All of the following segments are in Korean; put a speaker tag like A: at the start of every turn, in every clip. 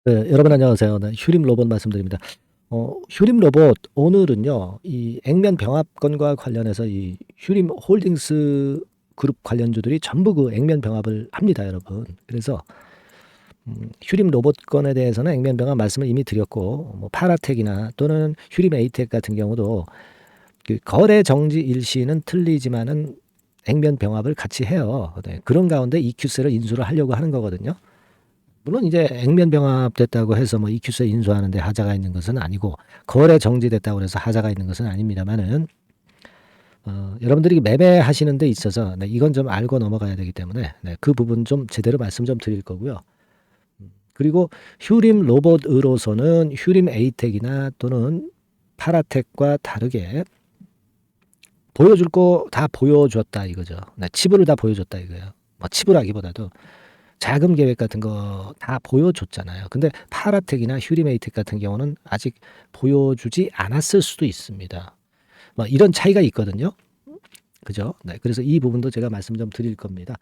A: 네, 여러분 안녕하세요. 네, 휴림 로봇 말씀드립니다. 휴림 로봇 오늘은요. 이 액면 병합 건과 관련해서 이 휴림 홀딩스 그룹 관련주들이 전부 그 액면 병합을 합니다, 여러분. 그래서 휴림 로봇 건에 대해서는 액면 병합 말씀을 이미 드렸고, 뭐 파라텍이나 또는 휴림 에이텍 같은 경우도 그 거래 정지 일시는 틀리지만은 액면 병합을 같이 해요. 네, 그런 가운데 EQ세를 인수를 하려고 하는 거거든요. 물론 이제 액면 병합됐다고 해서 뭐 EQ세 인수하는데 하자가 있는 것은 아니고, 거래 정지됐다고 해서 하자가 있는 것은 아닙니다만은, 여러분들이 매매하시는 데 있어서, 네, 이건 좀 알고 넘어가야 되기 때문에, 네, 그 부분 좀 제대로 말씀 좀 드릴 거고요. 그리고 휴림 로봇으로서는 휴림 에이텍이나 또는 파라텍과 다르게 보여줄 거 다 보여줬다 이거죠. 네, 치부를 다 보여줬다 이거예요. 뭐 치부라기보다도 자금 계획 같은 거 다 보여줬잖아요. 근데 파라텍이나 휴리메이텍 같은 경우는 아직 보여주지 않았을 수도 있습니다. 뭐 이런 차이가 있거든요. 그죠? 네. 그래서 이 부분도 제가 말씀 좀 드릴 겁니다.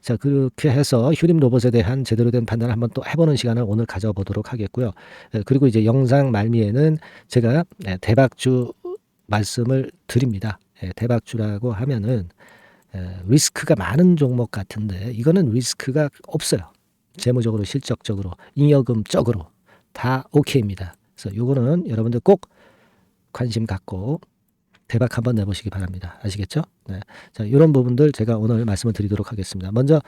A: 자, 그렇게 해서 휴림 로봇에 대한 제대로 된 판단을 한번 또 해보는 시간을 오늘 가져보도록 하겠고요. 그리고 이제 영상 말미에는 제가 대박주 말씀을 드립니다. 대박주라고 하면은 리스크가 많은 종목 같은데 이거는 리스크가 없어요. 재무적으로, 실적적으로, 잉여금적으로 다 오케이입니다. 그래서 요거는 여러분들 꼭 관심 갖고 대박 한번 내보시기 바랍니다. 아시겠죠? 네. 자, 이런 부분들 제가 오늘 말씀을 드리도록 하겠습니다. 먼저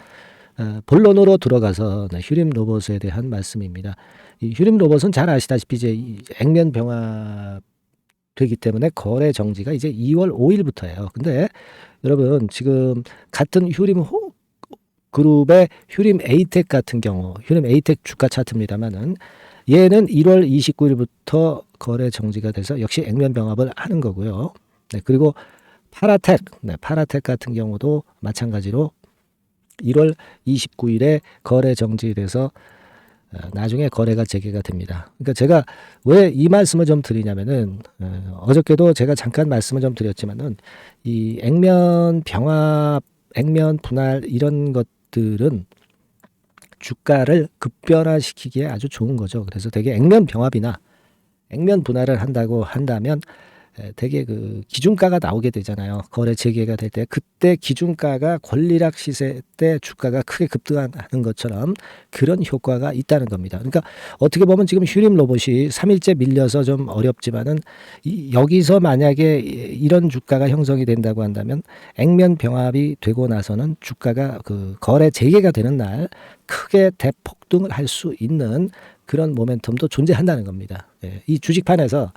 A: 본론으로 들어가서 휴림 로봇에 대한 말씀입니다. 이 휴림 로봇은 잘 아시다시피 이제 이 액면 병합 되기 때문에 거래 정지가 이제 2월 5일부터예요. 근데 여러분 지금 같은 휴림 그룹의 휴림 에이텍 같은 경우, 휴림 에이텍 주가 차트입니다만은 얘는 1월 29일부터 거래 정지가 돼서 역시 액면 병합을 하는 거고요. 네, 그리고 파라텍, 네, 파라텍 같은 경우도 마찬가지로 1월 29일에 거래 정지돼서 나중에 거래가 재개가 됩니다. 그러니까 제가 왜 이 말씀을 좀 드리냐면은 어저께도 제가 잠깐 말씀을 좀 드렸지만은 이 액면 병합, 액면 분할 이런 것들은 주가를 급변화시키기에 아주 좋은 거죠. 그래서 되게 액면 병합이나 액면 분할을 한다고 한다면 되게 그 기준가가 나오게 되잖아요. 거래 재개가 될 때 그때 기준가가 권리락 시세 때 주가가 크게 급등하는 것처럼 그런 효과가 있다는 겁니다. 그러니까 어떻게 보면 지금 휴림 로봇이 3일째 밀려서 좀 어렵지만은 여기서 만약에 이런 주가가 형성이 된다고 한다면 액면 병합이 되고 나서는 주가가 그 거래 재개가 되는 날 크게 대폭등을 할 수 있는 그런 모멘텀도 존재한다는 겁니다. 이 주식판에서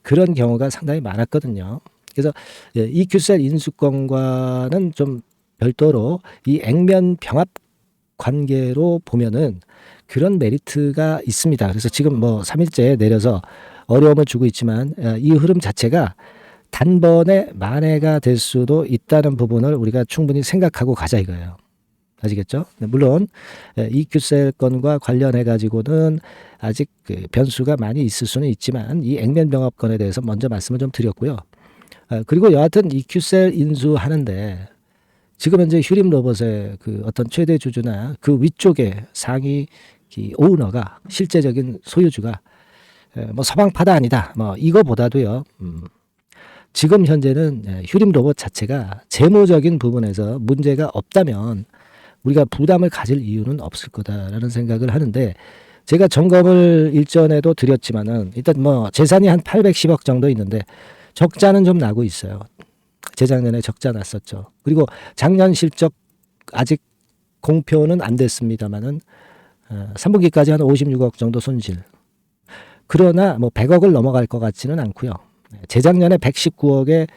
A: 그런 경우가 상당히 많았거든요. 그래서 EQ셀 인수권과는 좀 별도로 이 액면 병합 관계로 보면은 그런 메리트가 있습니다. 그래서 지금 뭐 3일째 내려서 어려움을 주고 있지만 이 흐름 자체가 단번에 만회가 될 수도 있다는 부분을 우리가 충분히 생각하고 가자 이거예요. 아시겠죠? 물론 EQ셀 건과 관련해 가지고는 아직 그 변수가 많이 있을 수는 있지만 이 액면 병합 건에 대해서 먼저 말씀을 좀 드렸고요. 그리고 여하튼 EQ셀 인수하는데 지금 현재 휴림 로봇의 그 어떤 최대 주주나 그 위쪽에 상위 오너가 실제적인 소유주가 뭐 서방파다 아니다. 뭐 이거보다도요. 지금 현재는 휴림 로봇 자체가 재무적인 부분에서 문제가 없다면 우리가 부담을 가질 이유는 없을 거다라는 생각을 하는데 제가 점검을 일전에도 드렸지만은 일단 뭐 재산이 한 810억 정도 있는데 적자는 좀 나고 있어요. 재작년에 적자 났었죠. 그리고 작년 실적 아직 공표는 안 됐습니다만은 3분기까지 한 56억 정도 손실. 그러나 뭐 100억을 넘어갈 것 같지는 않고요. 재작년에 119억의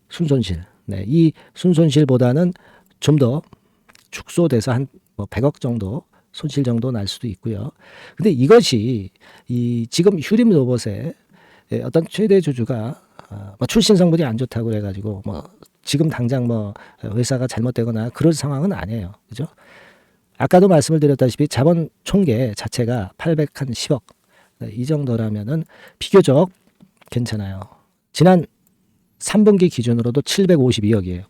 A: 순손실. 네, 이 순손실보다는 좀 더 축소돼서 한 뭐 100억 정도 손실 정도 날 수도 있고요. 근데 이것이 이 지금 휴림 로봇의 어떤 최대 주주가 뭐 출신 성분이 안 좋다고 그래가지고 뭐 지금 당장 뭐 회사가 잘못되거나 그럴 상황은 아니에요. 그죠? 아까도 말씀을 드렸다시피 자본 총계 자체가 810억 이 정도라면은 비교적 괜찮아요. 지난 3분기 기준으로도 752억이에요.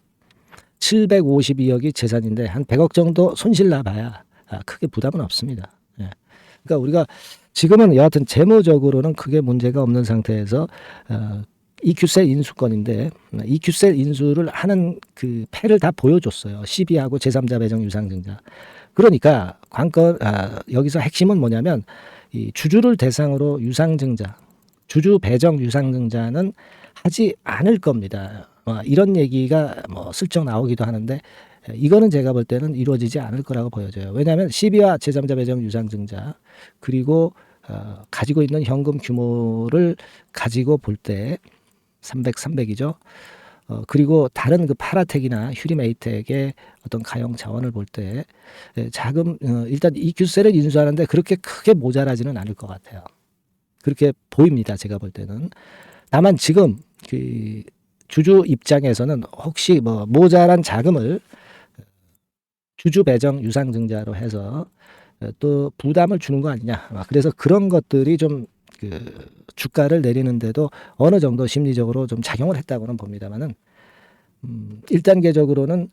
A: 752억이 재산인데 한 100억 정도 손실 나봐야 크게 부담은 없습니다. 예. 그러니까 우리가 지금은 여하튼 재무적으로는 크게 문제가 없는 상태에서 EQ셀 인수권인데 EQ셀 인수를 하는 그 패를 다 보여줬어요. CB하고 제3자 배정 유상증자. 그러니까 여기서 핵심은 뭐냐면 이 주주를 대상으로 유상증자, 주주 배정 유상증자는 하지 않을 겁니다. 이런 얘기가 뭐 슬쩍 나오기도 하는데 이거는 제가 볼 때는 이루어지지 않을 거라고 보여져요. 왜냐하면 CB와 제3자 배정 유상증자 그리고 가지고 있는 현금 규모를 가지고 볼 때 300이죠. 그리고 다른 그 파라텍이나 휴림에이텍의 어떤 가용 자원을 볼 때 자금 일단 EQ셀을 인수하는데 그렇게 크게 모자라지는 않을 것 같아요. 그렇게 보입니다. 제가 볼 때는. 다만 지금 그 주주 입장에서는 혹시 뭐 모자란 자금을 주주 배정 유상증자로 해서 또 부담을 주는 거 아니냐. 그래서 그런 것들이 좀 그 주가를 내리는데도 어느 정도 심리적으로 좀 작용을 했다고는 봅니다만은 1단계적으로는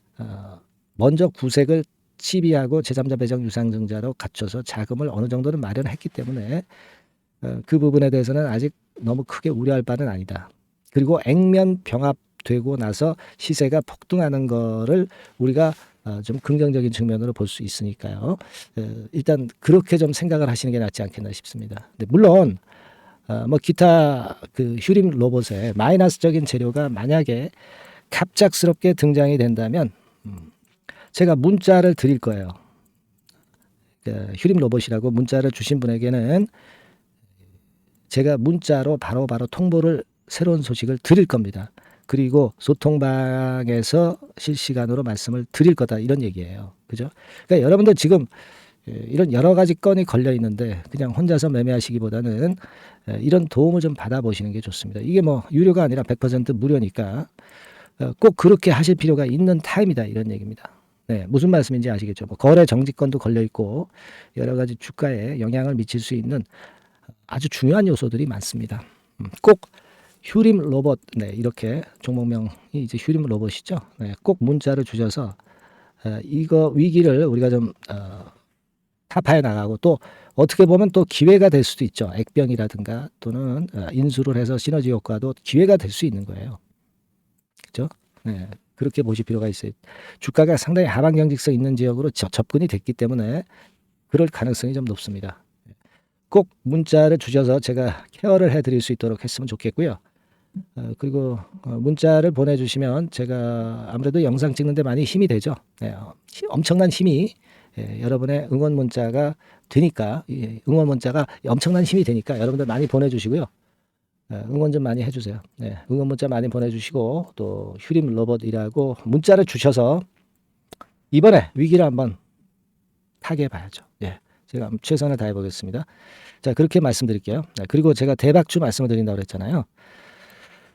A: 먼저 구색을 CB하고 제3자 배정 유상증자로 갖춰서 자금을 어느 정도는 마련했기 때문에 그 부분에 대해서는 아직 너무 크게 우려할 바는 아니다. 그리고 액면 병합되고 나서 시세가 폭등하는 거를 우리가 좀 긍정적인 측면으로 볼 수 있으니까요. 일단 그렇게 좀 생각을 하시는 게 낫지 않겠나 싶습니다. 근데 물론 뭐 기타 그 휴림 로봇에 마이너스적인 재료가 만약에 갑작스럽게 등장이 된다면 제가 문자를 드릴 거예요. 휴림 로봇이라고 문자를 주신 분에게는 제가 문자로 바로바로 통보를 새로운 소식을 드릴 겁니다. 그리고 소통방에서 실시간으로 말씀을 드릴 거다 이런 얘기예요. 그죠? 그러니까 여러분들 지금 이런 여러 가지 건이 걸려 있는데 그냥 혼자서 매매하시기보다는 이런 도움을 좀 받아보시는 게 좋습니다. 이게 뭐 유료가 아니라 100% 무료니까 꼭 그렇게 하실 필요가 있는 타임이다 이런 얘기입니다. 네, 무슨 말씀인지 아시겠죠? 뭐 거래 정지권도 걸려 있고 여러 가지 주가에 영향을 미칠 수 있는 아주 중요한 요소들이 많습니다. 꼭 휴림 로봇, 네, 이렇게 종목명이 이제 휴림 로봇이죠. 네, 꼭 문자를 주셔서 이거 위기를 우리가 좀 타파해 나가고 또 어떻게 보면 또 기회가 될 수도 있죠. 액병이라든가 또는 인수를 해서 시너지 효과도 기회가 될 수 있는 거예요. 그렇죠? 네, 그렇게 보실 필요가 있어요. 주가가 상당히 하방 경직성 있는 지역으로 접근이 됐기 때문에 그럴 가능성이 좀 높습니다. 꼭 문자를 주셔서 제가 케어를 해드릴 수 있도록 했으면 좋겠고요. 그리고 문자를 보내주시면 제가 아무래도 영상 찍는데 많이 힘이 되죠. 네, 엄청난 힘이 여러분의 응원 문자가 되니까 응원 문자가 엄청난 힘이 되니까 여러분들 많이 보내주시고요. 응원 좀 많이 해주세요. 네, 응원 문자 많이 보내주시고 또 휴림 로봇이라고 문자를 주셔서 이번에 위기를 한번 타게 봐야죠. 예, 제가 최선을 다해 보겠습니다. 자, 그렇게 말씀드릴게요. 그리고 제가 대박주 말씀을 드린다고 그랬잖아요.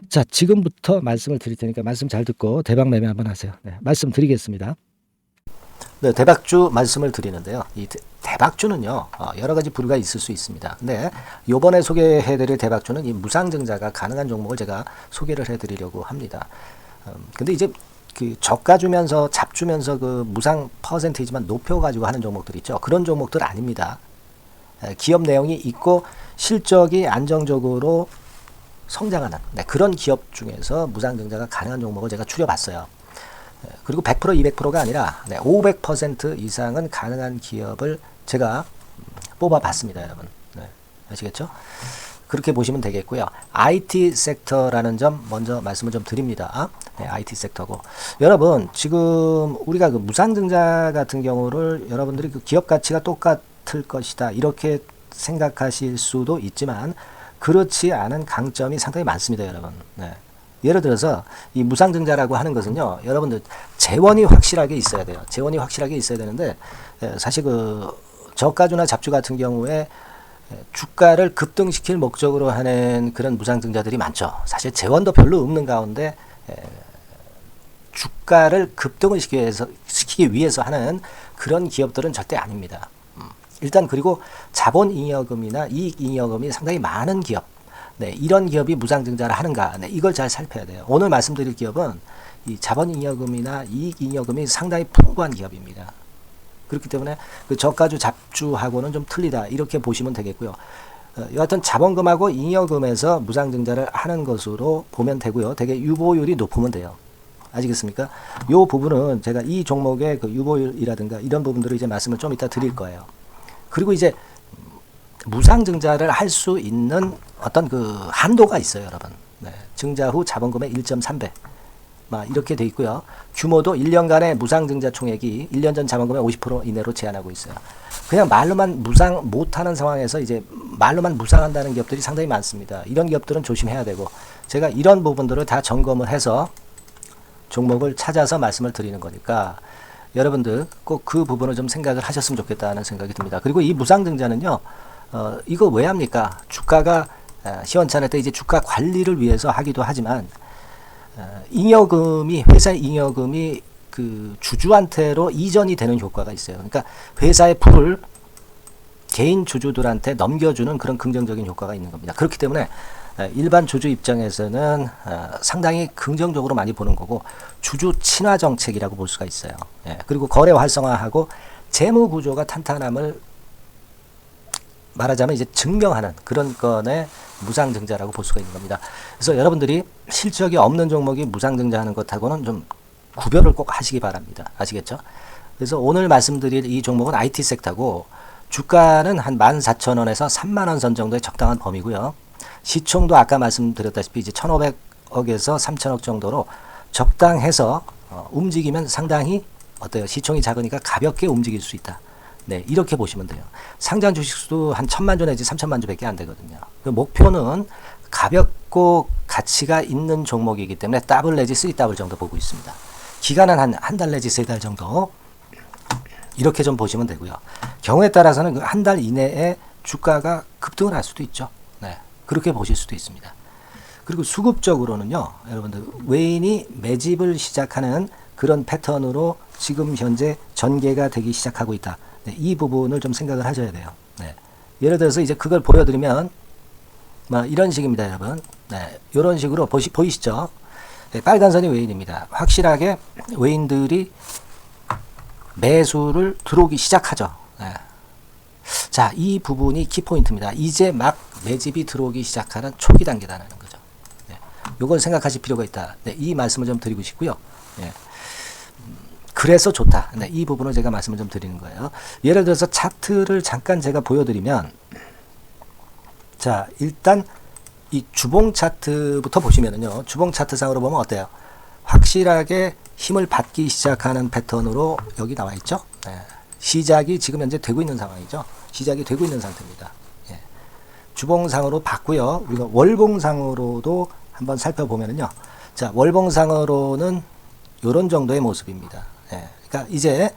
A: 자, 지금부터 말씀을 드릴 테니까 말씀 잘 듣고 대박 매매 한번 하세요. 네, 말씀 드리겠습니다. 네, 대박주 말씀을 드리는데요. 이 대박주는요, 여러 가지 부류가 있을 수 있습니다. 근데 요번에 소개해드릴 대박주는 이 무상증자가 가능한 종목을 제가 소개를 해드리려고 합니다. 근데 이제 그 저가 주면서 잡 주면서 그 무상 퍼센테이지만 높여가지고 하는 종목들 있죠. 그런 종목들 아닙니다. 기업 내용이 있고 실적이 안정적으로 성장하는 그런 기업 중에서 무상증자가 가능한 종목을 제가 추려봤어요. 그리고 100% 200%가 아니라 500% 이상은 가능한 기업을 제가 뽑아봤습니다, 여러분. 네, 아시겠죠? 그렇게 보시면 되겠고요. IT 섹터라는 점 먼저 말씀을 좀 드립니다. 네, IT 섹터고 여러분 지금 우리가 그 무상증자 같은 경우를 여러분들이 그 기업 가치가 똑같을 것이다 이렇게 생각하실 수도 있지만 그렇지 않은 강점이 상당히 많습니다, 여러분. 네. 예를 들어서 이 무상증자라고 하는 것은요, 여러분들 재원이 확실하게 있어야 돼요. 재원이 확실하게 있어야 되는데 사실 그 저가주나 잡주 같은 경우에 주가를 급등시킬 목적으로 하는 그런 무상증자들이 많죠. 사실 재원도 별로 없는 가운데 주가를 급등을 시키기 위해서 하는 그런 기업들은 절대 아닙니다. 일단 그리고 자본잉여금이나 이익잉여금이 상당히 많은 기업, 네, 이런 기업이 무상증자를 하는가, 네, 이걸 잘 살펴야 돼요. 오늘 말씀드릴 기업은 이 자본잉여금이나 이익잉여금이 상당히 풍부한 기업입니다. 그렇기 때문에 그 저가주 잡주하고는 좀 틀리다 이렇게 보시면 되겠고요. 여하튼 자본금하고 잉여금에서 무상증자를 하는 것으로 보면 되고요. 되게 유보율이 높으면 돼요. 아시겠습니까? 이 부분은 제가 이 종목의 그 유보율이라든가 이런 부분들을 이제 말씀을 좀 이따 드릴 거예요. 그리고 이제 무상증자를 할 수 있는 어떤 그 한도가 있어요, 여러분. 네. 증자 후 자본금의 1.3배. 이렇게 돼 있고요. 규모도 1년간의 무상증자 총액이 1년 전 자본금의 50% 이내로 제한하고 있어요. 그냥 말로만 무상 못하는 상황에서 이제 말로만 무상한다는 기업들이 상당히 많습니다. 이런 기업들은 조심해야 되고 제가 이런 부분들을 다 점검을 해서 종목을 찾아서 말씀을 드리는 거니까 여러분들 꼭 그 부분을 좀 생각을 하셨으면 좋겠다는 생각이 듭니다. 그리고 이 무상증자는요, 이거 왜 합니까? 주가가 시원찮을 때 이제 주가 관리를 위해서 하기도 하지만 잉여금이 회사의 잉여금이 그 주주한테로 이전이 되는 효과가 있어요. 그러니까 회사의 부를 개인 주주들한테 넘겨주는 그런 긍정적인 효과가 있는 겁니다. 그렇기 때문에 일반 주주 입장에서는 상당히 긍정적으로 많이 보는 거고 주주 친화 정책이라고 볼 수가 있어요. 그리고 거래 활성화하고 재무 구조가 탄탄함을 말하자면 이제 증명하는 그런 건의 무상증자라고 볼 수가 있는 겁니다. 그래서 여러분들이 실적이 없는 종목이 무상증자하는 것하고는 좀 구별을 꼭 하시기 바랍니다. 아시겠죠? 그래서 오늘 말씀드릴 이 종목은 IT 섹터고 주가는 한 14,000원에서 30,000원 선 정도의 적당한 범위고요. 시총도 아까 말씀드렸다시피 이제 1,500억에서 3,000억 정도로 적당해서 움직이면 상당히 어때요? 시총이 작으니까 가볍게 움직일 수 있다. 네, 이렇게 보시면 돼요. 상장 주식수도 한 1,000만 주 내지 3,000만 주밖에 안 되거든요. 그 목표는 가볍고 가치가 있는 종목이기 때문에 더블 내지 3더블 정도 보고 있습니다. 기간은 한 달 내지 3달 정도 이렇게 좀 보시면 되고요. 경우에 따라서는 그 한 달 이내에 주가가 급등을 할 수도 있죠. 네, 그렇게 보실 수도 있습니다. 그리고 수급적으로는요, 여러분들 외인이 매집을 시작하는 그런 패턴으로 지금 현재 전개가 되기 시작하고 있다. 네, 이 부분을 좀 생각을 하셔야 돼요. 네. 예를 들어서 이제 그걸 보여드리면 이런 식입니다, 여러분. 네, 이런 식으로 보이시죠? 네, 빨간 선이 외인입니다. 확실하게 외인들이 매수를 들어오기 시작하죠. 네. 자, 이 부분이 키포인트입니다. 이제 막 매집이 들어오기 시작하는 초기 단계라는 거죠. 네. 요걸 생각하실 필요가 있다. 네, 이 말씀을 좀 드리고 싶고요. 네. 그래서 좋다. 네, 이 부분을 제가 말씀을 좀 드리는 거예요. 예를 들어서 차트를 잠깐 제가 보여드리면, 자, 일단 이 주봉 차트부터 보시면은요, 주봉 차트상으로 보면 어때요? 확실하게 힘을 받기 시작하는 패턴으로 여기 나와 있죠. 네. 시작이 지금 현재 되고 있는 상황이죠. 시작이 되고 있는 상태입니다. 예. 주봉상으로 봤고요. 우리가 월봉상으로도 한번 살펴보면은요, 자, 월봉상으로는 이런 정도의 모습입니다. 예. 그러니까 이제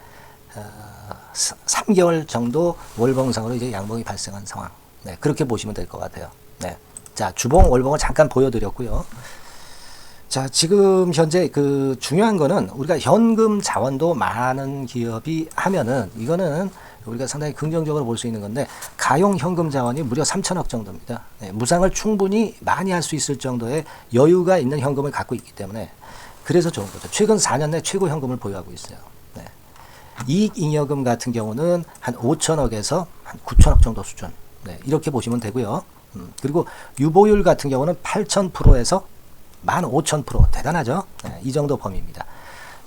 A: 3개월 정도 월봉상으로 이제 양봉이 발생한 상황. 네, 그렇게 보시면 될 것 같아요. 네. 자, 주봉, 월봉을 잠깐 보여드렸고요. 자, 지금 현재 그 중요한 거는 우리가 현금 자원도 많은 기업이 하면은 이거는 우리가 상당히 긍정적으로 볼 수 있는 건데 가용 현금 자원이 무려 3,000억 정도입니다. 네, 무상을 충분히 많이 할 수 있을 정도의 여유가 있는 현금을 갖고 있기 때문에 그래서 좋은 거죠. 최근 4년 내 최고 현금을 보유하고 있어요. 네. 이익잉여금 같은 경우는 한 5천억에서 한 9천억 정도 수준. 네, 이렇게 보시면 되고요. 그리고 유보율 같은 경우는 8,000%에서 15,000% 대단하죠. 네, 이 정도 범위입니다.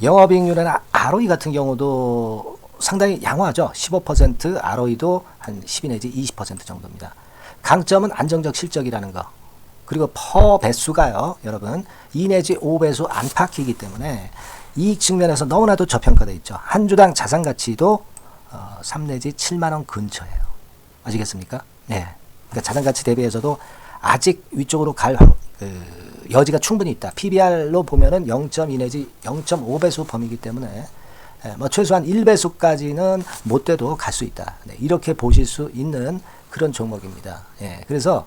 A: 영업이익률이나 ROE 같은 경우도 상당히 양호하죠. 15% ROE도 한 12 내지 20% 정도입니다. 강점은 안정적 실적이라는 거. 그리고 퍼 배수가요, 여러분 2 내지 5배수 안팎이기 때문에 이익 측면에서 너무나도 저평가되어 있죠. 한 주당 자산 가치도 3 내지 7만 원 근처예요. 아시겠습니까? 네. 그러니까 자산 가치 대비해서도 아직 위쪽으로 갈 여지가 충분히 있다. PBR로 보면은 0.2 내지 0.5배수 범위이기 때문에 최소한 1배수까지는 못 돼도 갈 수 있다. 네, 이렇게 보실 수 있는 그런 종목입니다. 예, 그래서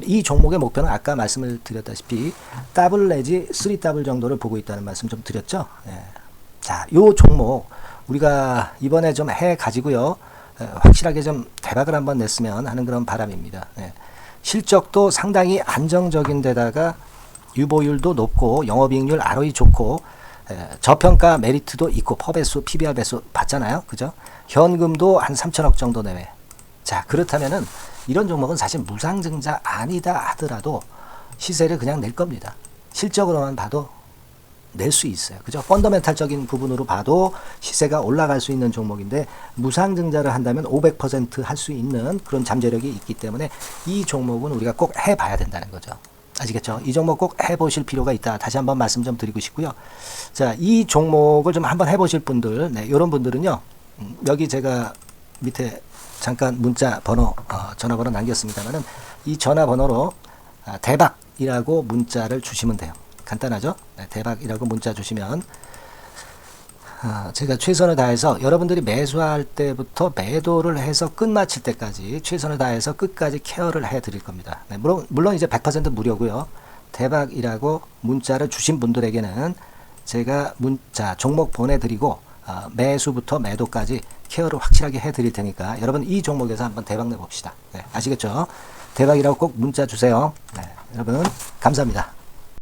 A: 이 종목의 목표는 아까 말씀을 드렸다시피 더블 내지 3더블 정도를 보고 있다는 말씀 좀 드렸죠. 예. 자, 요 종목 우리가 이번에 좀 해 가지고요. 확실하게 좀 대박을 한번 냈으면 하는 그런 바람입니다. 예. 실적도 상당히 안정적인 데다가 유보율도 높고 영업이익률 ROE 좋고 저평가 메리트도 있고 퍼배수, PBR 배수 봤잖아요. 그죠? 현금도 한 3천억 정도 내외. 자, 그렇다면은 이런 종목은 사실 무상증자 아니다 하더라도 시세를 그냥 낼 겁니다. 실적으로만 봐도 낼 수 있어요. 그죠? 펀더멘탈적인 부분으로 봐도 시세가 올라갈 수 있는 종목인데 무상증자를 한다면 500% 할 수 있는 그런 잠재력이 있기 때문에 이 종목은 우리가 꼭 해봐야 된다는 거죠. 아시겠죠? 이 종목 꼭 해보실 필요가 있다. 다시 한번 말씀 좀 드리고 싶고요. 자, 이 종목을 좀 한번 해보실 분들, 네, 이런 분들은요, 여기 제가 밑에 잠깐 문자 번호, 전화번호 남겼습니다만은 이 전화번호로 대박이라고 문자를 주시면 돼요. 간단하죠? 네, 대박이라고 문자 주시면 제가 최선을 다해서 여러분들이 매수할 때부터 매도를 해서 끝마칠 때까지 최선을 다해서 끝까지 케어를 해 드릴 겁니다. 네, 물론 이제 100% 무료고요. 대박이라고 문자를 주신 분들에게는 제가 문자 종목 보내드리고 매수부터 매도까지 케어를 확실하게 해 드릴 테니까 여러분 이 종목에서 한번 대박 내봅시다. 네, 아시겠죠? 대박이라고 꼭 문자 주세요. 네, 여러분 감사합니다.